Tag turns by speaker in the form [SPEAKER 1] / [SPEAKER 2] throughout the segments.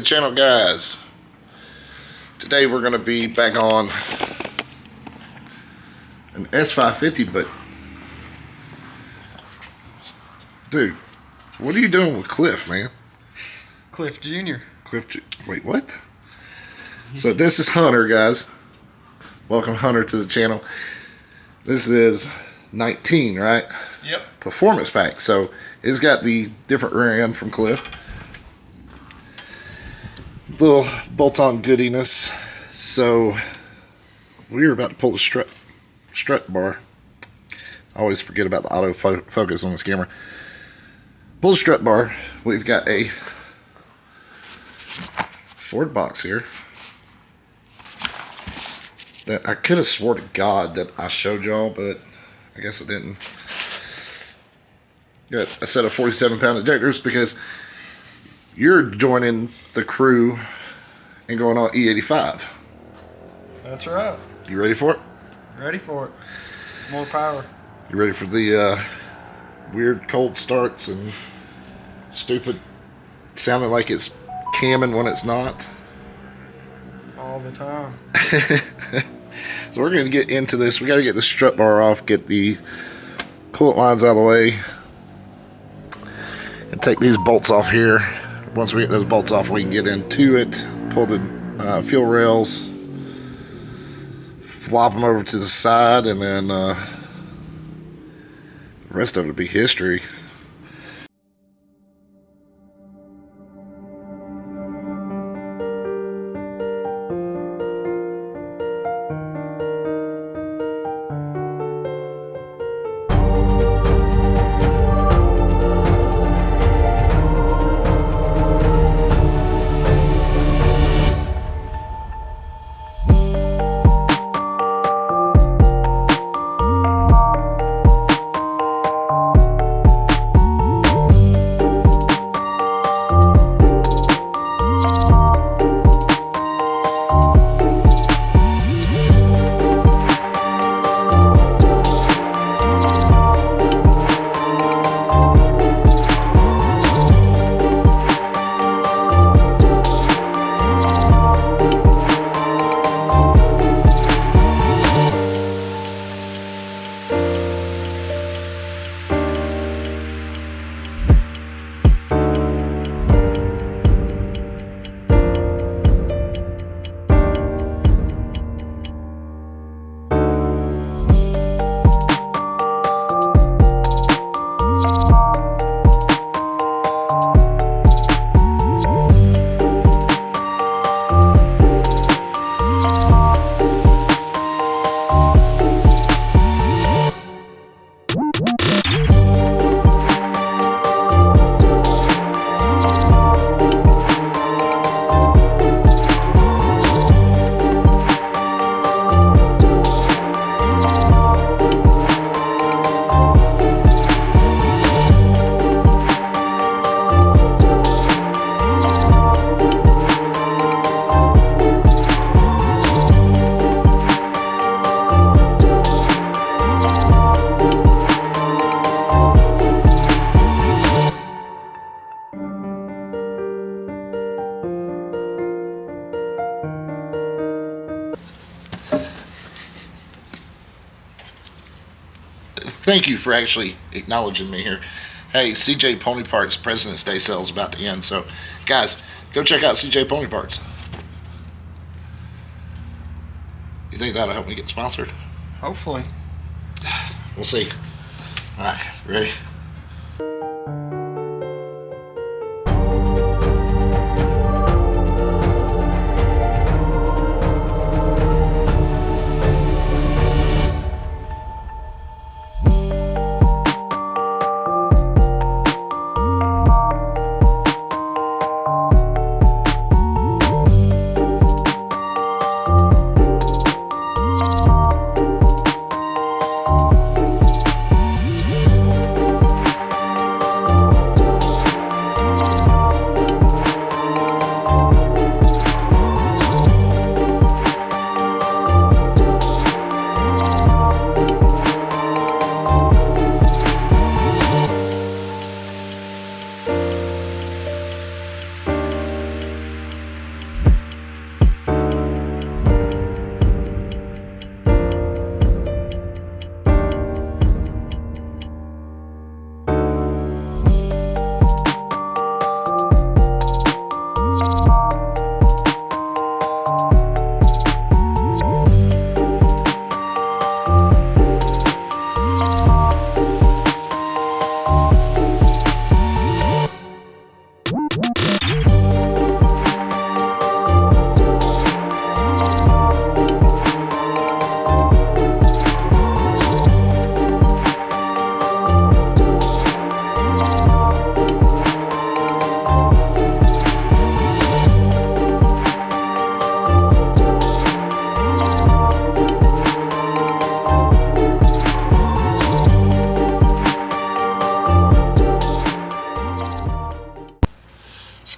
[SPEAKER 1] channel, guys. Today we're going to be back on an S550, but dude, what are you doing with Cliff, man?
[SPEAKER 2] Cliff Jr.
[SPEAKER 1] Wait, what? So this is Hunter, guys. Welcome Hunter to the channel. This is 19, right?
[SPEAKER 2] Yep.
[SPEAKER 1] Performance pack. So it's got the different rear end from Cliff. Little bolt-on goodiness. So we were about to pull the strut bar. I always forget about the auto focus on this camera. Pull the strut bar. We've got a Ford box here that I could have swore to God that I showed y'all, but I guess I didn't. Got a set of 47-pound injectors because you're joining the crew and going on E85.
[SPEAKER 2] That's right.
[SPEAKER 1] You ready for it?
[SPEAKER 2] Ready for it. More power.
[SPEAKER 1] You ready for the weird cold starts and stupid sounding like it's camming when it's not?
[SPEAKER 2] All the time.
[SPEAKER 1] So we're going to get into this. We got to get the strut bar off, get the coolant lines out of the way, and take these bolts off here. Once we get those bolts off, we can get into it, pull the fuel rails, flop them over to the side, and then the rest of it will be history. Thank you for actually acknowledging me here. Hey, CJ Pony Parts President's Day sale is about to end, so guys, go check out CJ Pony Parts. You think that'll help me get sponsored?
[SPEAKER 2] Hopefully.
[SPEAKER 1] We'll see. All right, ready?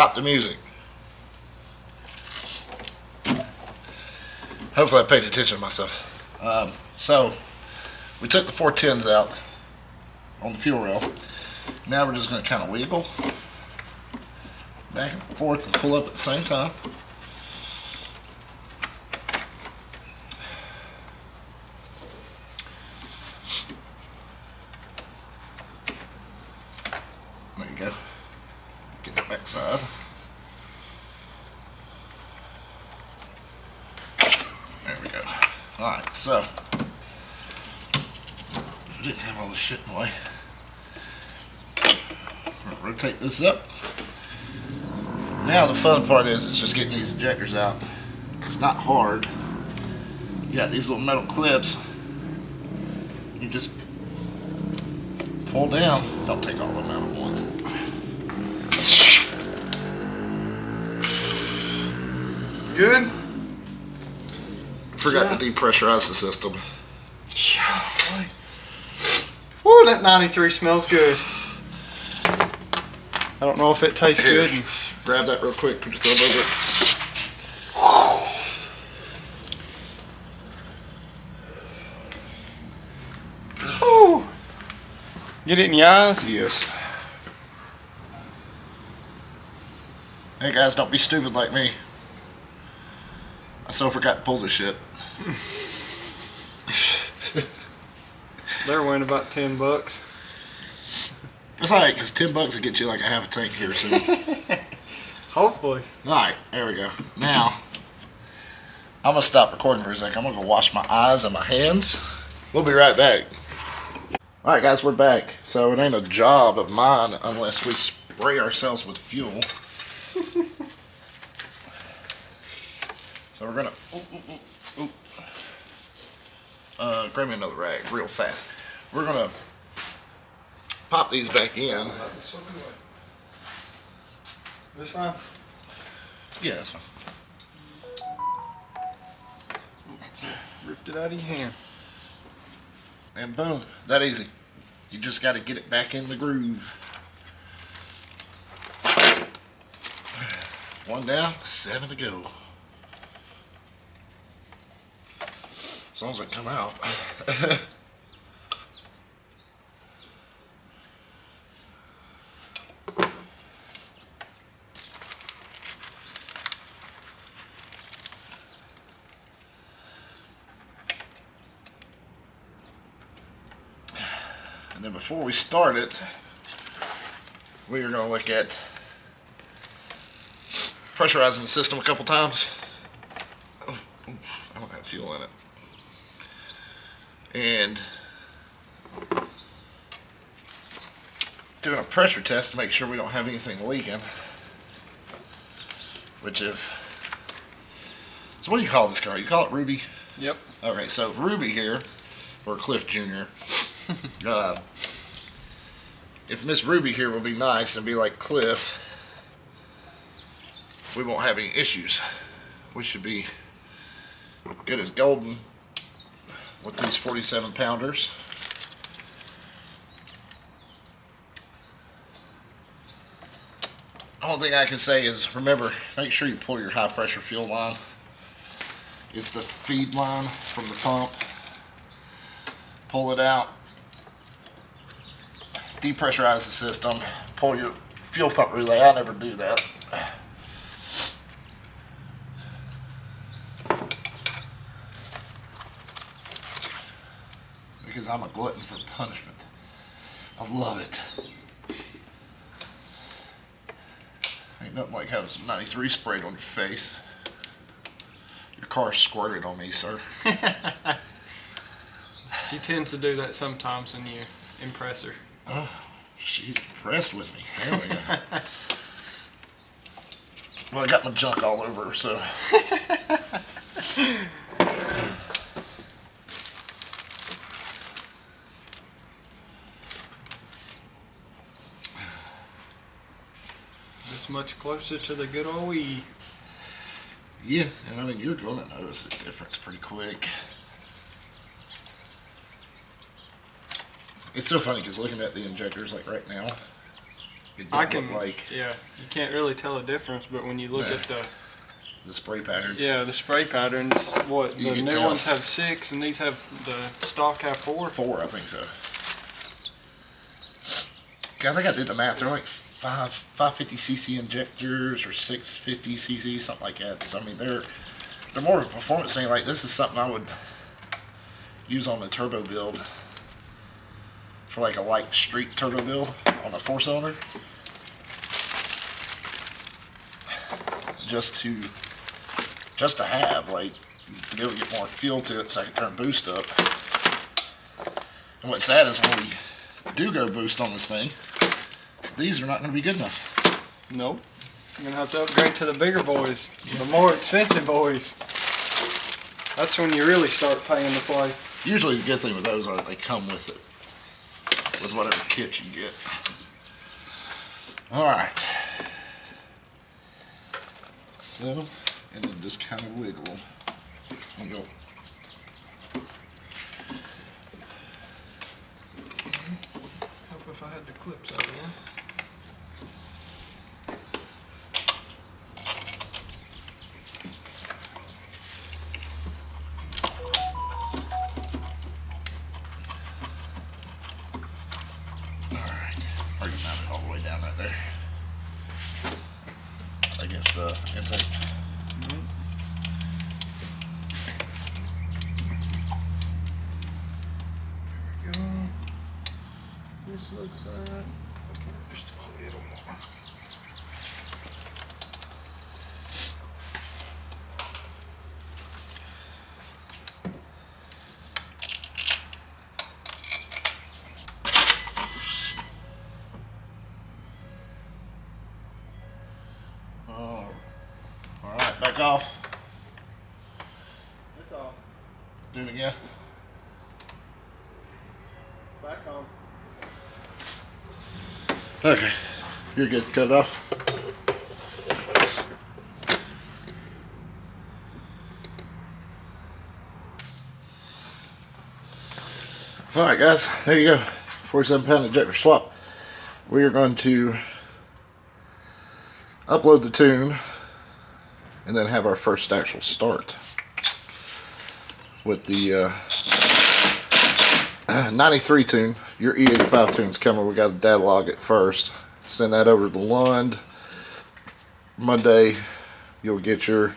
[SPEAKER 1] Stop the music. Hopefully I paid attention to myself. So, we took the 410s out on the fuel rail. Now we're just going to kind of wiggle back and forth and pull up at the same time. There you go. Get that back side. There we go. Alright, so we didn't have all this shit in the way. Rotate this up. Now the fun part is it's just getting these injectors out. It's not hard. You got these little metal clips. You just pull down. Don't take all of them out at once.
[SPEAKER 2] Good?
[SPEAKER 1] Forgot to depressurize the system.
[SPEAKER 2] Golly. Woo, that 93 smells good. I don't know if it tastes
[SPEAKER 1] Here,
[SPEAKER 2] good.
[SPEAKER 1] grab that real quick. Put your thumb over it.
[SPEAKER 2] Woo. Get it in your eyes?
[SPEAKER 1] Yes. Hey guys, don't be stupid like me. I so forgot to pull this shit.
[SPEAKER 2] They're weighing about $10.
[SPEAKER 1] That's alright, because $10 will get you like a half a tank here soon.
[SPEAKER 2] Hopefully.
[SPEAKER 1] Alright, there we go. Now, I'm going to stop recording for a second. I'm going to go wash my eyes and my hands. We'll be right back. Alright guys, we're back. So it ain't a job of mine unless we spray ourselves with fuel. So we're going to... grab me another rag real fast. We're going to pop these back in.
[SPEAKER 2] This fine?
[SPEAKER 1] Yeah, that's fine.
[SPEAKER 2] Ripped it out of your hand.
[SPEAKER 1] And boom, that easy. You just got to get it back in the groove. One down, 7 to go. As long as it come out. And then before we start it, we are going to look at pressurizing the system a couple times. Oh, I don't have fuel in it. And doing a pressure test to make sure we don't have anything leaking. Which if... So what do you call this car? You call it Ruby?
[SPEAKER 2] Yep.
[SPEAKER 1] Okay, so Ruby here, or Cliff Jr., if Miss Ruby here will be nice and be like Cliff, we won't have any issues. We should be good as golden with these 47 pounders. The only thing I can say is, remember, make sure you pull your high pressure fuel line. It's the feed line from the pump. Pull it out. Depressurize the system. Pull your fuel pump relay. I never do that. Because I'm a glutton for punishment. I love it. Ain't nothing like having some 93 sprayed on your face. Your car squirted on me, sir.
[SPEAKER 2] She tends to do that sometimes when you impress her.
[SPEAKER 1] Oh, she's impressed with me. There we go. Well, I got my junk all over her, so.
[SPEAKER 2] This much closer to the good old E.
[SPEAKER 1] Yeah, and I mean, you're going to notice the difference pretty quick. It's so funny because looking at the injectors like right now, It
[SPEAKER 2] I
[SPEAKER 1] don't
[SPEAKER 2] can,
[SPEAKER 1] look like
[SPEAKER 2] yeah, you can't really tell a difference, but when you look
[SPEAKER 1] Yeah.
[SPEAKER 2] at
[SPEAKER 1] the spray patterns.
[SPEAKER 2] the spray patterns, what,
[SPEAKER 1] You
[SPEAKER 2] the
[SPEAKER 1] can
[SPEAKER 2] new
[SPEAKER 1] tell.
[SPEAKER 2] ones have 6 and these have, the stock have 4?
[SPEAKER 1] 4, I think so. I think I did the math. They're like 550cc injectors or 650cc, something like that. So I mean, they're more of a performance thing. Like this is something I would use on the turbo build for like a light street turbo build on a 4-cylinder, just to have like to be able to get more fuel to it, so I can turn boost up. And what's sad is when we do go boost on this thing, these are not going to be good enough.
[SPEAKER 2] Nope. You're going to have to upgrade to the bigger boys, the more expensive boys. That's when you really start paying to play.
[SPEAKER 1] Usually the good thing with those are they come with it, with whatever kit you get. Alright. Set them, and then just kind of wiggle them. And go.
[SPEAKER 2] Help if I had the clips out there.
[SPEAKER 1] Or you mount it all the way down right there against the intake.
[SPEAKER 2] There we go. This looks alright. Okay, just a little more.
[SPEAKER 1] Alright, back off.
[SPEAKER 2] That's all.
[SPEAKER 1] Do it again.
[SPEAKER 2] Back on.
[SPEAKER 1] Okay, you're good. Cut it off. Alright guys, there you go. 47-pound injector swap. We are going to upload the tune and then have our first actual start with the 93 tune. Your E85 tune's coming. We got to data log it first. Send that over to Lund. Monday you'll get your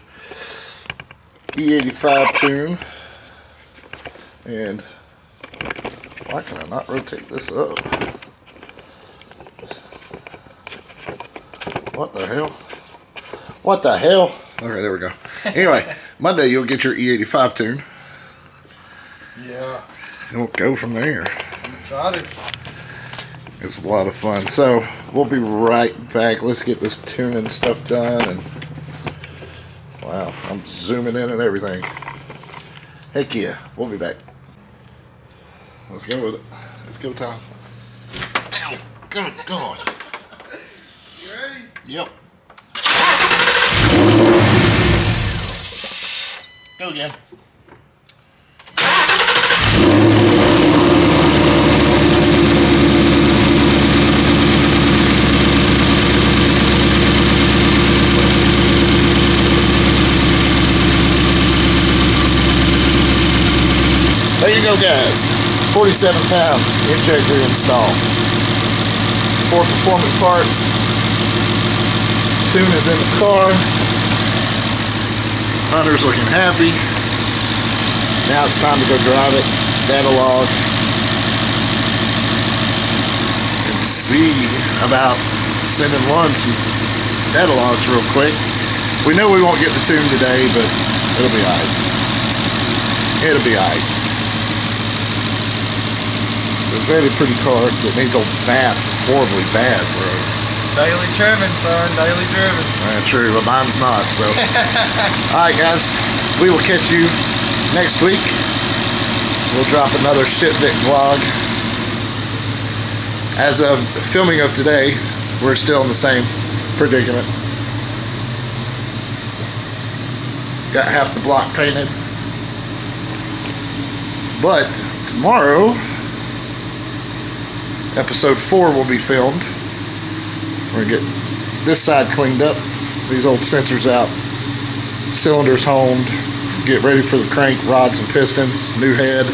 [SPEAKER 1] E85 tune. And why can I not rotate this up? What the hell? What the hell? Okay, there we go. Anyway, Monday you'll get your E85 tune.
[SPEAKER 2] Yeah.
[SPEAKER 1] And we'll go from there.
[SPEAKER 2] I'm excited.
[SPEAKER 1] It's a lot of fun. So we'll be right back. Let's get this tuning stuff done. And wow, I'm zooming in and everything. Heck yeah, we'll be back. Let's go with it. Let's go, Tom. Ow, good God.
[SPEAKER 2] You ready?
[SPEAKER 1] Yep. Go again. There you go, guys. 47-pound injector install. 4 performance parts. Tune is in the car. Hunter's looking happy. Now it's time to go drive it, data log, and see about sending Lund some data logs real quick. We know we won't get the tune today, but it'll be alright. It'll be alright. A very pretty car that needs a bath horribly bad, bro.
[SPEAKER 2] Daily trimming, son. Daily driven.
[SPEAKER 1] True, but mine's not, so. Alright, guys. We will catch you next week. We'll drop another shitbit vlog. As of filming of today, we're still in the same predicament. Got half the block painted. But tomorrow, episode 4 will be filmed. We're gonna get this side cleaned up, these old sensors out, cylinders honed, get ready for the crank, rods and pistons, new head.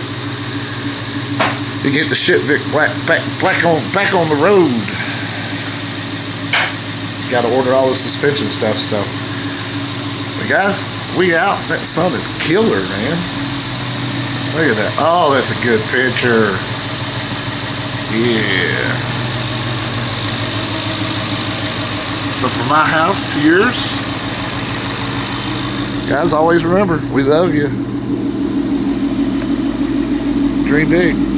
[SPEAKER 1] You get the shit back on the road. Just got to order all the suspension stuff. So, but guys, we out. That sun is killer, man. Look at that. Oh, that's a good picture. Yeah. So from my house to yours, guys, always remember, we love you. Dream big.